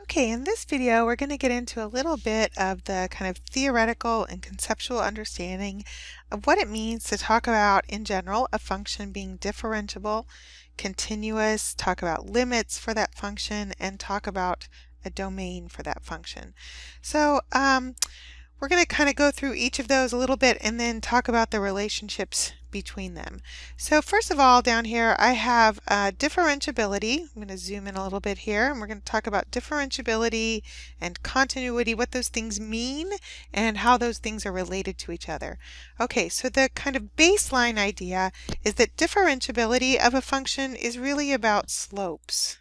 Okay, in this video, we're going to get into a little bit of the kind of theoretical and conceptual understanding of what it means to talk about, in general, a function being differentiable, continuous, talk about limits for that function, and talk about a domain for that function. So, we're going to kind of go through each of those a little bit and then talk about the relationships between them. So first of all, down here I have differentiability. I'm going to zoom in a little bit here, and we're going to talk about differentiability and continuity, what those things mean and how those things are related to each other. Okay, so the kind of baseline idea is that differentiability of a function is really about slopes.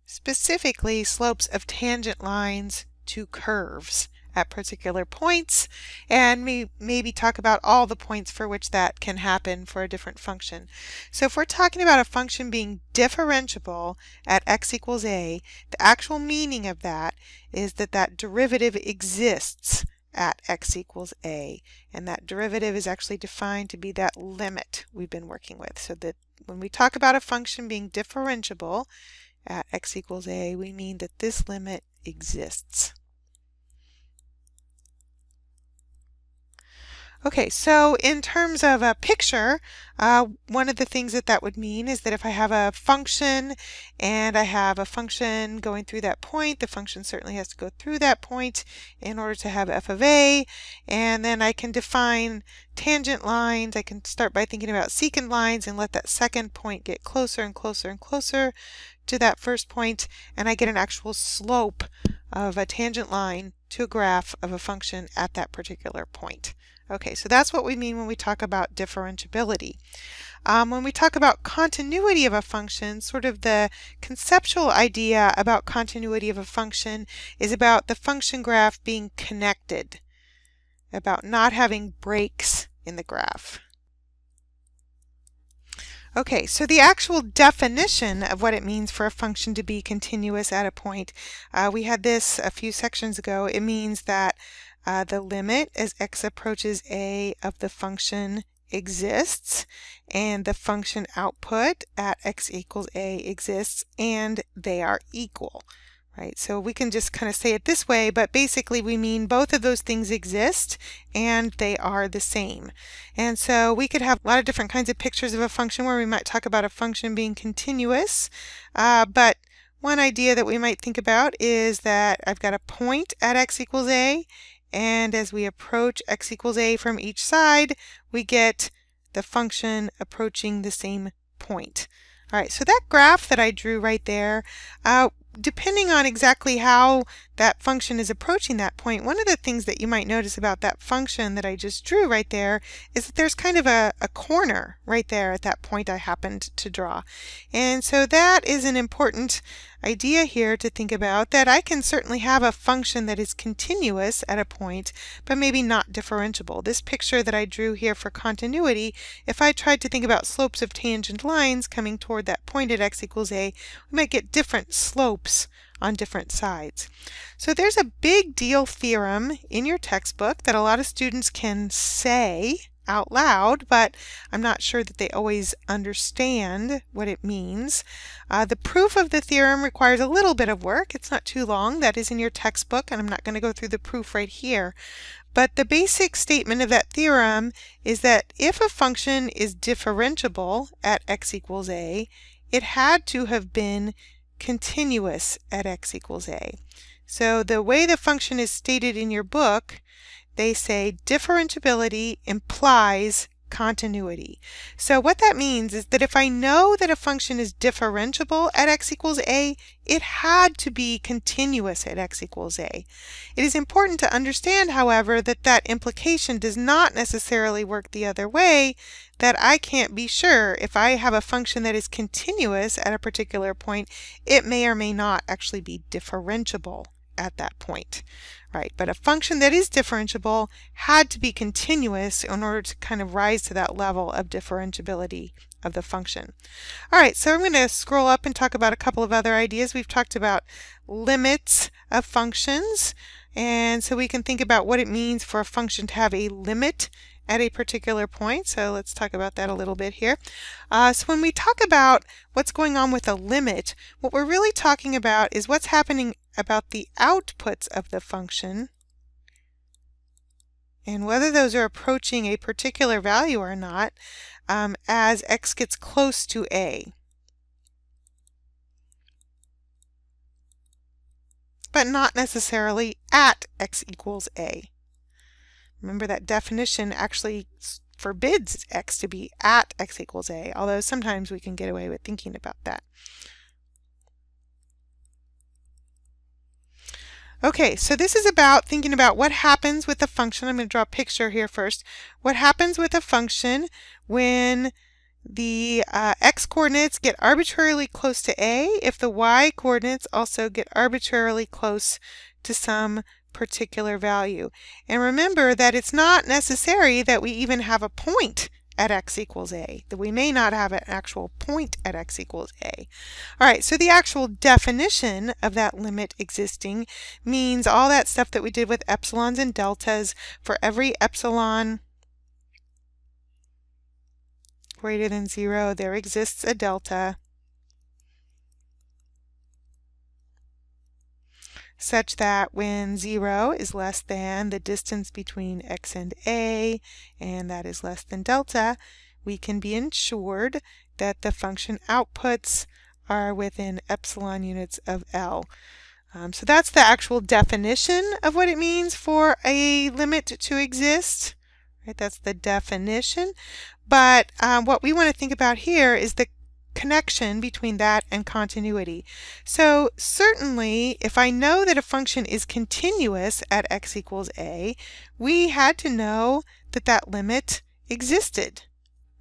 Specifically, slopes of tangent lines to curves at particular points, and maybe talk about all the points for which that can happen for a different function. So if we're talking about a function being differentiable at x equals a, the actual meaning of that is that that derivative exists at x equals a, and that derivative is actually defined to be that limit we've been working with. So that when we talk about a function being differentiable at x equals a, we mean that this limit exists. Okay, so in terms of a picture, one of the things that would mean is that if I have a function and I have a function going through that point, the function certainly has to go through that point in order to have f of a, and then I can define tangent lines. I can start by thinking about secant lines and let that second point get closer and closer and closer to that first point, and I get an actual slope of a tangent line to a graph of a function at that particular point. Okay, so that's what we mean when we talk about differentiability. When we talk about continuity of a function, sort of the conceptual idea about continuity of a function is about the function graph being connected, about not having breaks in the graph. Okay, so the actual definition of what it means for a function to be continuous at a point, we had this a few sections ago. It means that the limit as x approaches a of the function exists, and the function output at x equals a exists, and they are equal. Right, so we can just kind of say it this way, but basically we mean both of those things exist and they are the same. And so we could have a lot of different kinds of pictures of a function where we might talk about a function being continuous, but one idea that we might think about is that I've got a point at x equals a, and as we approach x equals a from each side, we get the function approaching the same point. All right, so that graph that I drew right there, depending on exactly how that function is approaching that point, one of the things that you might notice about that function that I just drew right there is that there's kind of a corner right there at that point I happened to draw. And so that is an important idea here to think about, that I can certainly have a function that is continuous at a point, but maybe not differentiable. This picture that I drew here for continuity, if I tried to think about slopes of tangent lines coming toward that point at x equals a, we might get different slopes on different sides. So there's a big deal theorem in your textbook that a lot of students can say out loud, but I'm not sure that they always understand what it means. The proof of the theorem requires a little bit of work. It's not too long. That is in your textbook, and I'm not going to go through the proof right here. But the basic statement of that theorem is that if a function is differentiable at x equals a, it had to have been continuous at x equals a. So the way the function is stated in your book, they say differentiability implies continuity. So what that means is that if I know that a function is differentiable at x equals a, it had to be continuous at x equals a. It is important to understand, however, that that implication does not necessarily work the other way, that I can't be sure if I have a function that is continuous at a particular point, it may or may not actually be differentiable at that point. Right, but a function that is differentiable had to be continuous in order to kind of rise to that level of differentiability of the function. All right, so I'm going to scroll up and talk about a couple of other ideas. We've talked about limits of functions, and so we can think about what it means for a function to have a limit at a particular point. So let's talk about that a little bit here. So when we talk about what's going on with a limit, what we're really talking about is what's happening about the outputs of the function and whether those are approaching a particular value or not as x gets close to a. But not necessarily at x equals a. Remember that definition actually forbids x to be at x equals a, although sometimes we can get away with thinking about that. Okay, so this is about thinking about what happens with a function. I'm going to draw a picture here first. What happens with a function when the x coordinates get arbitrarily close to a if the y coordinates also get arbitrarily close to some particular value. And remember that it's not necessary that we even have a point at x equals a, that we may not have an actual point at x equals a. All right, so the actual definition of that limit existing means all that stuff that we did with epsilons and deltas. For every epsilon greater than 0, there exists a delta such that when 0 is less than the distance between x and a, and that is less than delta, we can be ensured that the function outputs are within epsilon units of L. So that's the actual definition of what it means for a limit to exist. Right? That's the definition. But what we want to think about here is the connection between that and continuity. So certainly, if I know that a function is continuous at x equals a, we had to know that that limit existed.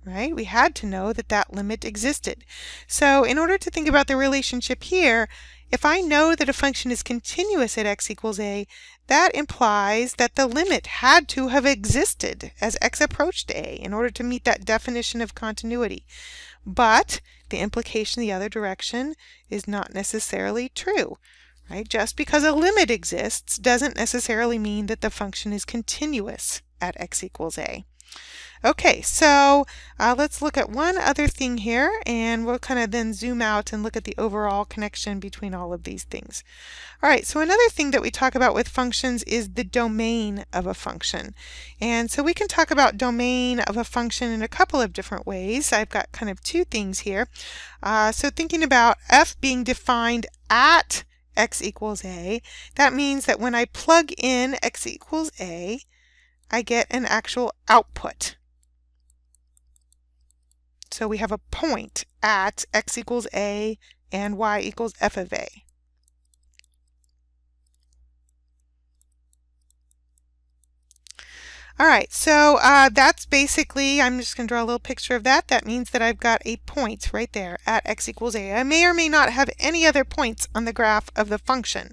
Right? We had to know that that limit existed. So in order to think about the relationship here, if I know that a function is continuous at x equals a, that implies that the limit had to have existed as x approached a in order to meet that definition of continuity. But the implication the other direction is not necessarily true. Right? Just because a limit exists doesn't necessarily mean that the function is continuous at x equals a. Okay, so let's look at one other thing here, and we'll kind of then zoom out and look at the overall connection between all of these things. All right, so another thing that we talk about with functions is the domain of a function. And so we can talk about domain of a function in a couple of different ways. I've got kind of two things here. So thinking about f being defined at x equals a, that means that when I plug in x equals a, I get an actual output. So we have a point at x equals a and y equals f of a. All right, so that's basically, I'm just going to draw a little picture of that. That means that I've got a point right there at x equals a. I may or may not have any other points on the graph of the function.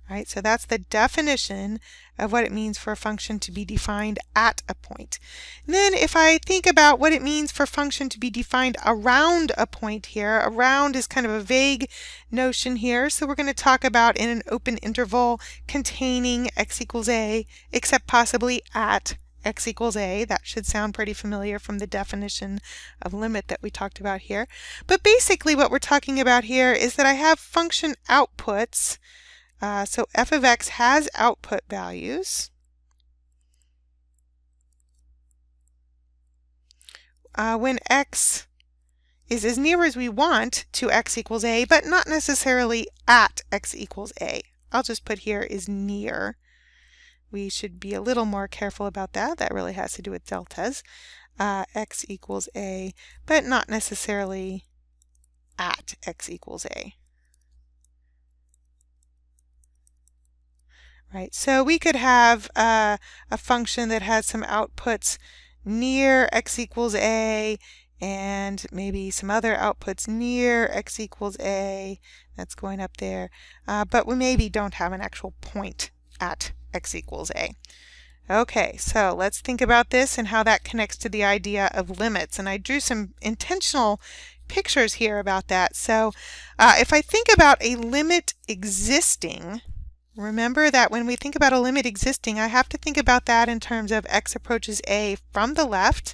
All right, so that's the definition of what it means for a function to be defined at a point. And then if I think about what it means for a function to be defined around a point here, around is kind of a vague notion here, so we're going to talk about in an open interval containing x equals a, except possibly at x equals a. That should sound pretty familiar from the definition of limit that we talked about here. But basically what we're talking about here is that I have function outputs. So f of x has output values. When x is as near as we want to x equals a, but not necessarily at x equals a. I'll just put here is near. We should be a little more careful about that. That really has to do with deltas. X equals a, but not necessarily at x equals a. Right, so we could have a function that has some outputs near x equals a and maybe some other outputs near x equals a. That's going up there. But we maybe don't have an actual point at x equals a. Okay, so let's think about this and how that connects to the idea of limits. And I drew some intentional pictures here about that. So if I think about a limit existing, Remember that when we think about a limit existing, I have to think about that in terms of x approaches a from the left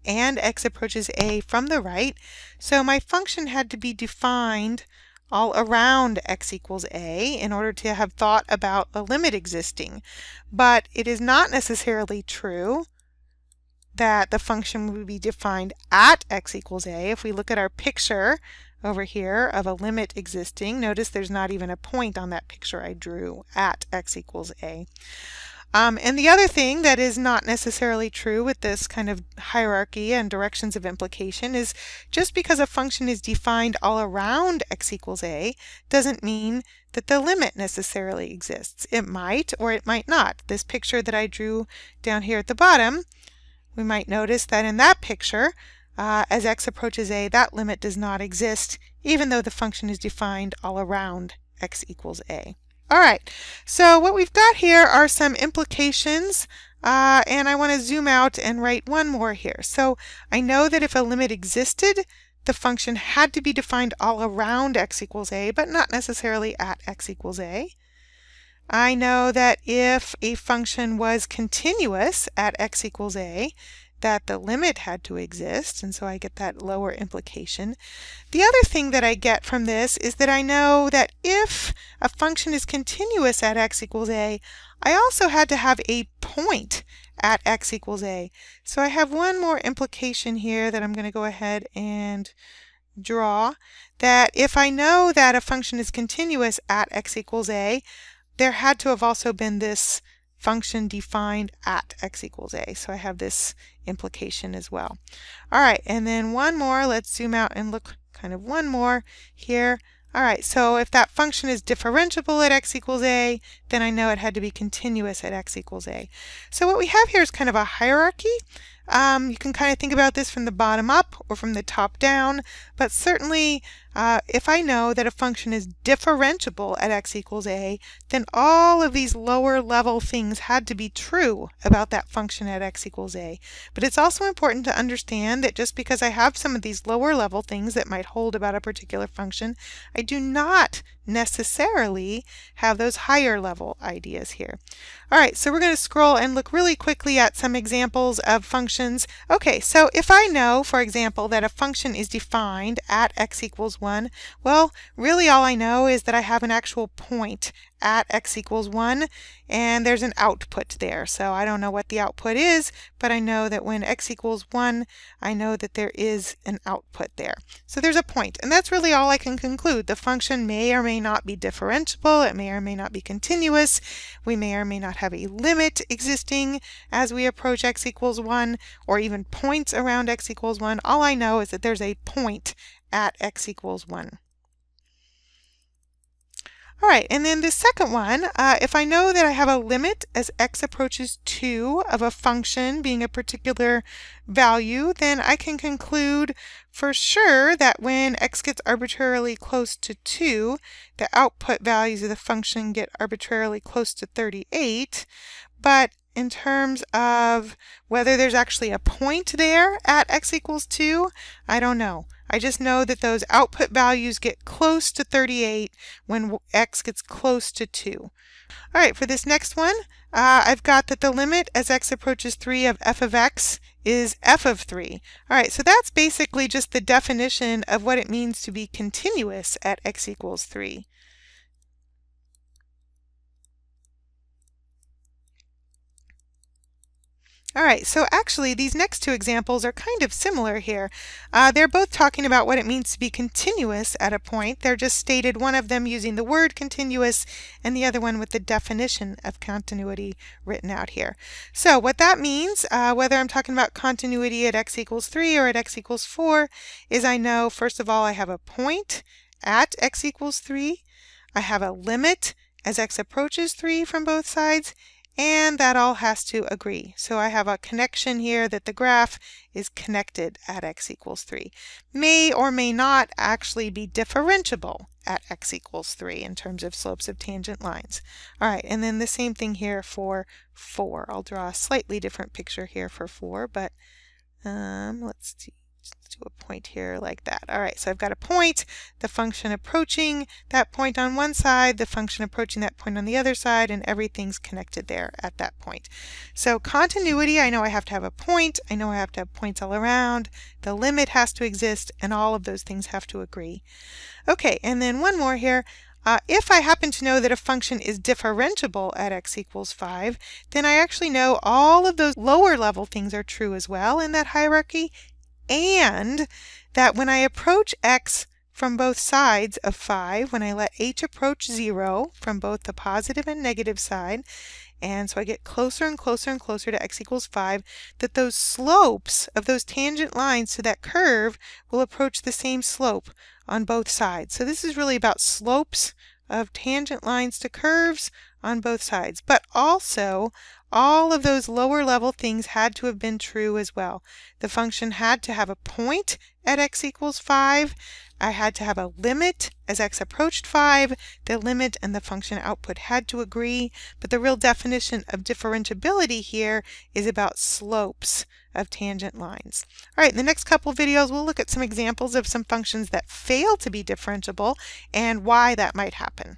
and x approaches a from the right. So my function had to be defined all around x equals a in order to have thought about a limit existing. But it is not necessarily true that the function would be defined at x equals a. If we look at our picture over here of a limit existing, notice there's not even a point on that picture I drew at x equals a. And the other thing that is not necessarily true with this kind of hierarchy and directions of implication is just because a function is defined all around x equals a doesn't mean that the limit necessarily exists. It might or it might not. This picture that I drew down here at the bottom, we might notice that in that picture, as x approaches a, that limit does not exist, even though the function is defined all around x equals a. All right, so what we've got here are some implications, and I want to zoom out and write one more here. So I know that if a limit existed, the function had to be defined all around x equals a, but not necessarily at x equals a. I know that if a function was continuous at x equals a, that the limit had to exist, and so I get that lower implication. The other thing that I get from this is that I know that if a function is continuous at x equals a, I also had to have a point at x equals a. So I have one more implication here that I'm going to go ahead and draw, that if I know that a function is continuous at x equals a, there had to have also been this function defined at x equals a. So I have this implication as well. All right, and then one more. Let's zoom out and look kind of one more here. All right, so if that function is differentiable at x equals a, then I know it had to be continuous at x equals a. So what we have here is kind of a hierarchy. You can kind of think about this from the bottom up or from the top down, but certainly if I know that a function is differentiable at x equals a, then all of these lower level things had to be true about that function at x equals a. But it's also important to understand that just because I have some of these lower level things that might hold about a particular function, I do not necessarily have those higher level ideas here. All right, so we're going to scroll and look really quickly at some examples of functions. Okay, so if I know, for example, that a function is defined at x equals 1, well, really all I know is that I have an actual point at x equals 1, and there's an output there. So I don't know what the output is, but I know that when x equals 1, I know that there is an output there. So there's a point, and that's really all I can conclude. The function may or may not be differentiable, it may or may not be continuous, we may or may not have a limit existing as we approach x equals 1, or even points around x equals 1. All I know is that there's a point at x equals 1. All right, and then the second one, if I know that I have a limit as x approaches 2 of a function being a particular value, then I can conclude for sure that when x gets arbitrarily close to 2, the output values of the function get arbitrarily close to 38. But in terms of whether there's actually a point there at x equals 2, I don't know. I just know that those output values get close to 38 when x gets close to 2. All right, for this next one, I've got that the limit as x approaches 3 of f of x is f of 3. All right, so that's basically just the definition of what it means to be continuous at x equals 3. All right, so actually these next two examples are kind of similar here. They're both talking about what it means to be continuous at a point. They're just stated, one of them using the word continuous and the other one with the definition of continuity written out here. So what that means, whether I'm talking about continuity at x equals 3 or at x equals 4, is I know, first of all, I have a point at x equals 3. I have a limit as x approaches 3 from both sides, and that all has to agree. So I have a connection here that the graph is connected at x equals 3. May or may not actually be differentiable at x equals 3 in terms of slopes of tangent lines. All right, and then the same thing here for 4. I'll draw a slightly different picture here for 4, but let's see. Let's do a point here like that. All right, so I've got a point, the function approaching that point on one side, the function approaching that point on the other side, and everything's connected there at that point. So continuity, I know I have to have a point, I know I have to have points all around, the limit has to exist, and all of those things have to agree. Okay, and then one more here. If I happen to know that a function is differentiable at x equals 5, then I actually know all of those lower level things are true as well in that hierarchy, and that when I approach x from both sides of 5, when I let h approach 0 from both the positive and negative side, and so I get closer and closer and closer to x equals 5, that those slopes of those tangent lines to that curve will approach the same slope on both sides. So this is really about slopes of tangent lines to curves on both sides. But also, all of those lower level things had to have been true as well. The function had to have a point at x equals 5. I had to have a limit as x approached 5. The limit and the function output had to agree. But the real definition of differentiability here is about slopes of tangent lines. All right, in the next couple videos, we'll look at some examples of some functions that fail to be differentiable and why that might happen.